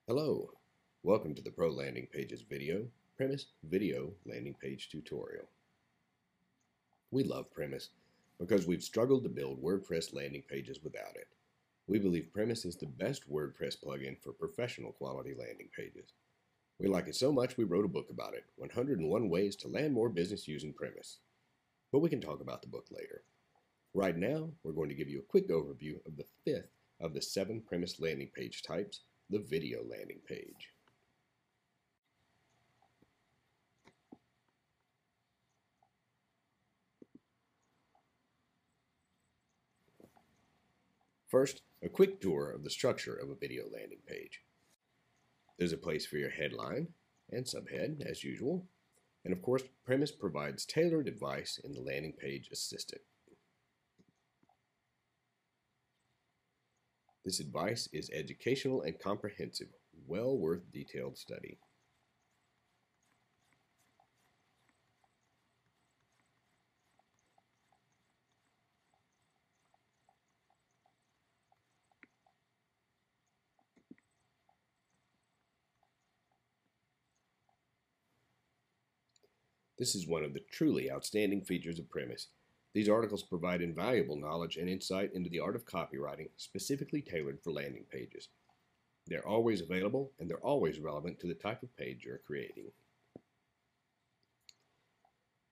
Hello, welcome to the Pro Landing Pages Premise Video Landing Page Tutorial. We love Premise because we've struggled to build WordPress landing pages without it. We believe Premise is the best WordPress plugin for professional quality landing pages. We like it so much we wrote a book about it, 101 Ways to Land More Business Using Premise. But we can talk about the book later. Right now, we're going to give you a quick overview of the fifth of the 7 Premise landing page types, the video landing page. First, a quick tour of the structure of a video landing page. There's a place for your headline and subhead, as usual. And of course, Premise provides tailored advice in the landing page assistant. This advice is educational and comprehensive, well worth detailed study. This is one of the truly outstanding features of Premise. These articles provide invaluable knowledge and insight into the art of copywriting, specifically tailored for landing pages. They're always available, and they're always relevant to the type of page you're creating.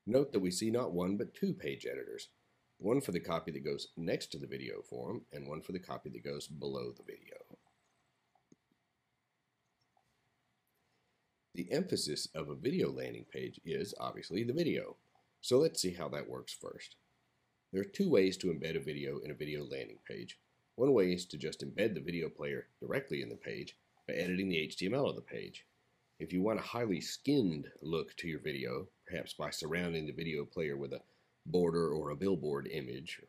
Note that we see not one but 2 page editors, one for the copy that goes next to the video form and one for the copy that goes below the video. The emphasis of a video landing page is obviously the video, so let's see how that works first. There are 2 ways to embed a video in a video landing page. One way is to just embed the video player directly in the page by editing the HTML of the page. If you want a highly skinned look to your video, perhaps by surrounding the video player with a border or a billboard image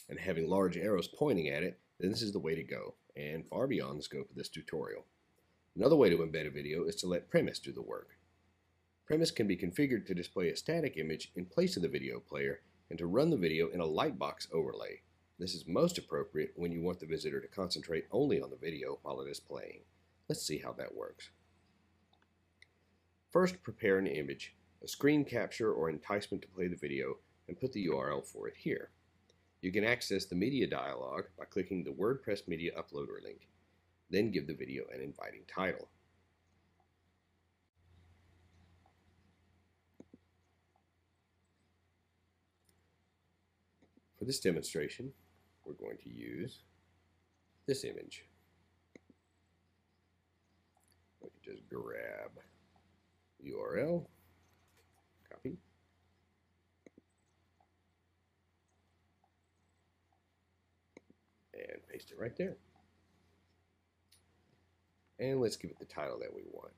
and having large arrows pointing at it, then this is the way to go, and far beyond the scope of this tutorial. Another way to embed a video is to let Premise do the work. Premise can be configured to display a static image in place of the video player and to run the video in a lightbox overlay. This is most appropriate when you want the visitor to concentrate only on the video while it is playing. Let's see how that works. First, prepare an image, a screen capture or enticement to play the video, and put the URL for it here. You can access the media dialog by clicking the WordPress Media Uploader link. Then give the video an inviting title. For this demonstration, we're going to use this image. We can just grab the URL, copy, and paste it right there. And let's give it the title that we want.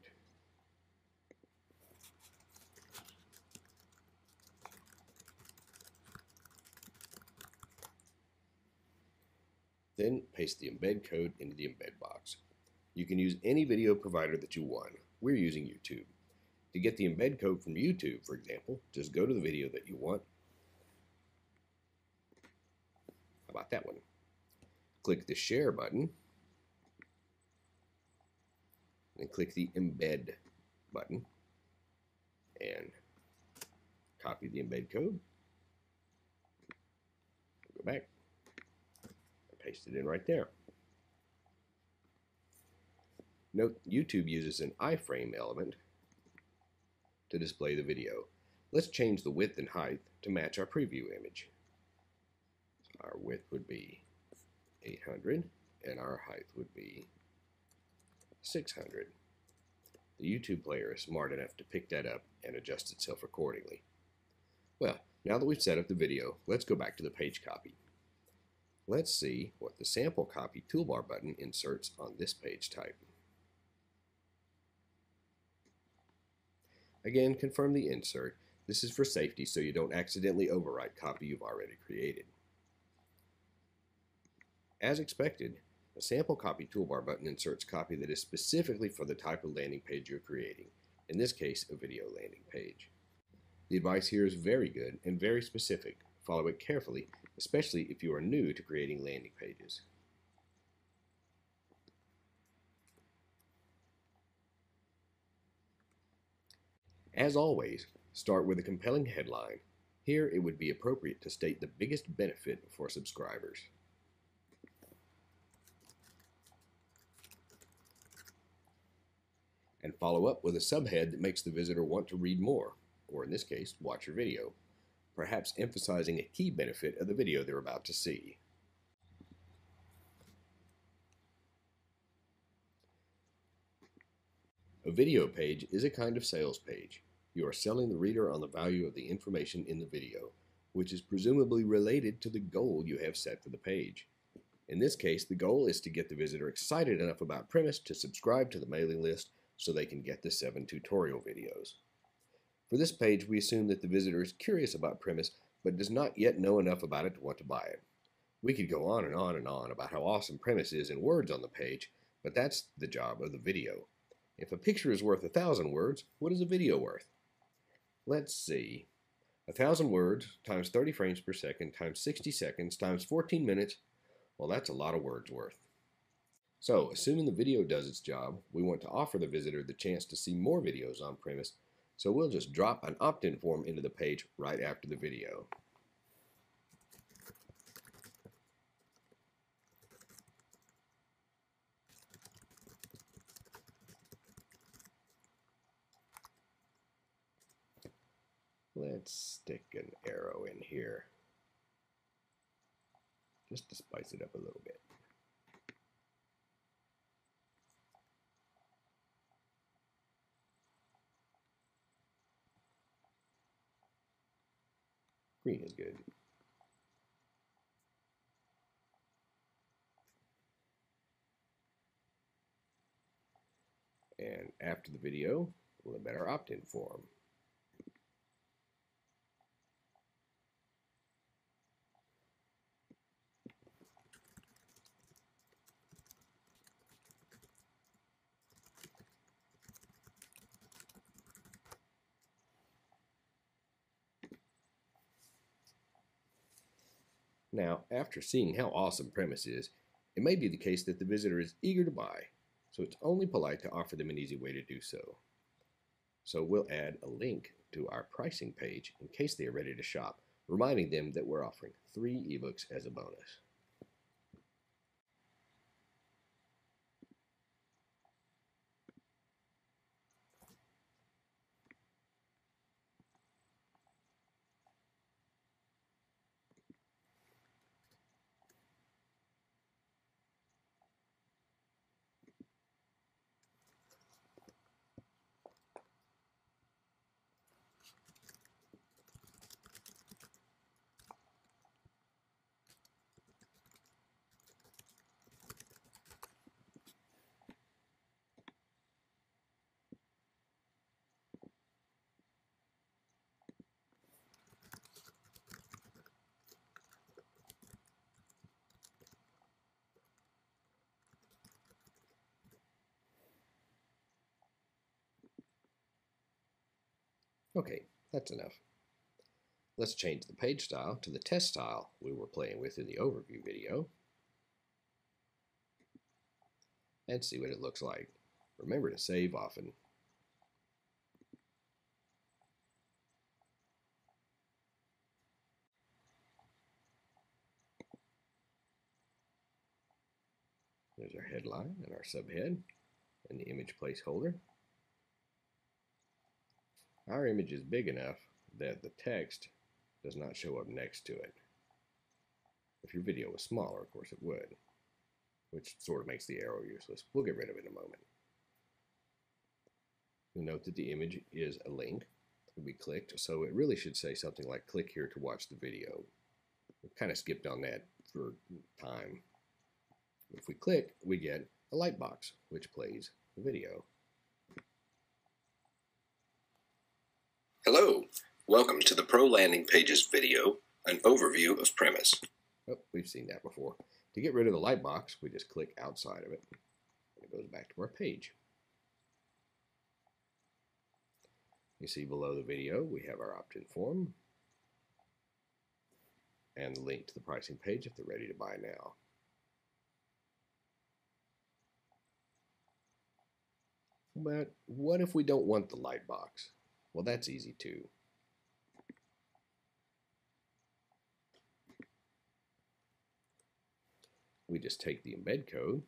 Then paste the embed code into the embed box. You can use any video provider that you want. We're using YouTube. To get the embed code from YouTube, for example, just go to the video that you want. How about that one? Click the share button and click the embed button and copy the embed code. Go back and paste it in right there. Note YouTube uses an iframe element to display the video. Let's change the width and height to match our preview image. Our width would be 800 and our height would be 600. The YouTube player is smart enough to pick that up and adjust itself accordingly. Well, now that we've set up the video, let's go back to the page copy. Let's see what the sample copy toolbar button inserts on this page type. Again, confirm the insert. This is for safety so you don't accidentally overwrite copy you've already created. As expected, a sample copy toolbar button inserts copy that is specifically for the type of landing page you're creating, in this case, a video landing page. The advice here is very good and very specific. Follow it carefully, especially if you are new to creating landing pages. As always, start with a compelling headline. Here it would be appropriate to state the biggest benefit for subscribers. And follow up with a subhead that makes the visitor want to read more, or in this case, watch your video, perhaps emphasizing a key benefit of the video they're about to see. A video page is a kind of sales page. You are selling the reader on the value of the information in the video, which is presumably related to the goal you have set for the page. In this case, the goal is to get the visitor excited enough about Premise to subscribe to the mailing list so they can get the 7 tutorial videos. For this page, we assume that the visitor is curious about Premise but does not yet know enough about it to want to buy it. We could go on and on and on about how awesome Premise is in words on the page, but that's the job of the video. If a picture is worth 1,000 words, what is a video worth? Let's see. 1,000 words times 30 frames per second times 60 seconds times 14 minutes. Well, that's a lot of words worth. So, assuming the video does its job, we want to offer the visitor the chance to see more videos on Premise, so we'll just drop an opt-in form into the page right after the video. Let's stick an arrow in here, just to spice it up a little bit. Green is good. And after the video, we'll embed our opt-in form. Now, after seeing how awesome Premise is, it may be the case that the visitor is eager to buy, so it's only polite to offer them an easy way to do so. So we'll add a link to our pricing page in case they are ready to shop, reminding them that we're offering 3 ebooks as a bonus. Okay, that's enough. Let's change the page style to the test style we were playing with in the overview video and see what it looks like. Remember to save often. There's our headline and our subhead and the image placeholder. Our image is big enough that the text does not show up next to it. If your video was smaller, of course it would, which sort of makes the arrow useless. We'll get rid of it in a moment. You'll note that the image is a link to be clicked, so it really should say something like click here to watch the video. We kind of skipped on that for time. If we click, we get a light box, which plays the video. Hello, welcome to the Pro Landing Pages video, an overview of Premise. Oh, we've seen that before. To get rid of the light box, we just click outside of it, and it goes back to our page. You see below the video, we have our opt-in form, and the link to the pricing page if they're ready to buy now. But what if we don't want the light box? Well, that's easy too. We just take the embed code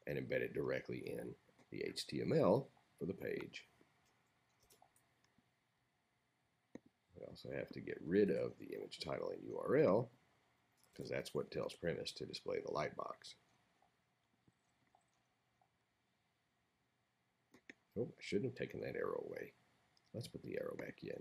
and embed it directly in the HTML for the page. We also have to get rid of the image title and URL because that's what tells Premise to display the lightbox. Oh, I shouldn't have taken that arrow away. Let's put the arrow back in.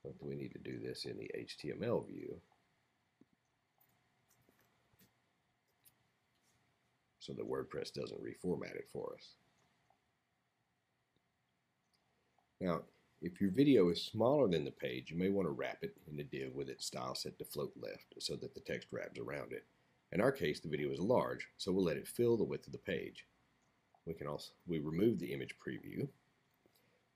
But we need to do this in the HTML view so that WordPress doesn't reformat it for us. Now, if your video is smaller than the page, you may want to wrap it in the div with its style set to float left so that the text wraps around it. In our case, the video is large, so we'll let it fill the width of the page. We remove the image preview.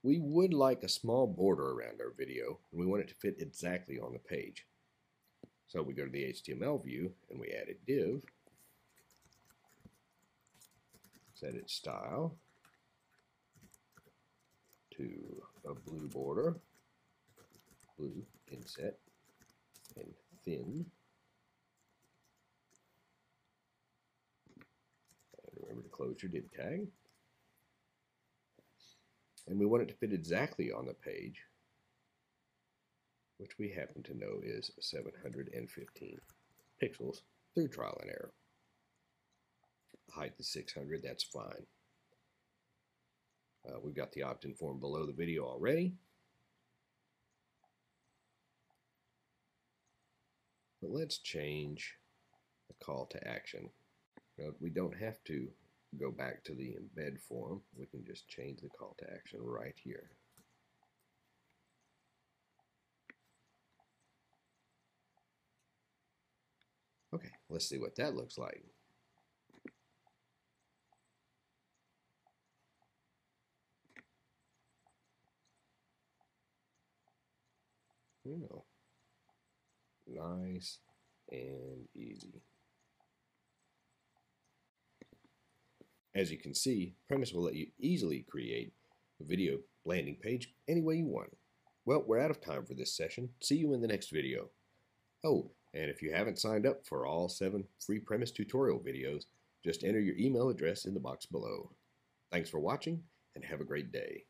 We would like a small border around our video, and we want it to fit exactly on the page. So we go to the HTML view, and we add a div, set its style to a blue border, blue inset, and thin. And remember to close your div tag. And we want it to fit exactly on the page, which we happen to know is 715 pixels through trial and error. Height is 600, that's fine. We've got the opt-in form below the video already. But let's change the call to action. Now, we don't have to go back to the embed form. We can just change the call to action right here. Okay, let's see what that looks like. Nice and easy. As you can see, Premise will let you easily create a video landing page any way you want. Well, we're out of time for this session. See you in the next video. Oh, and if you haven't signed up for all 7 free Premise tutorial videos, just enter your email address in the box below. Thanks for watching, and have a great day.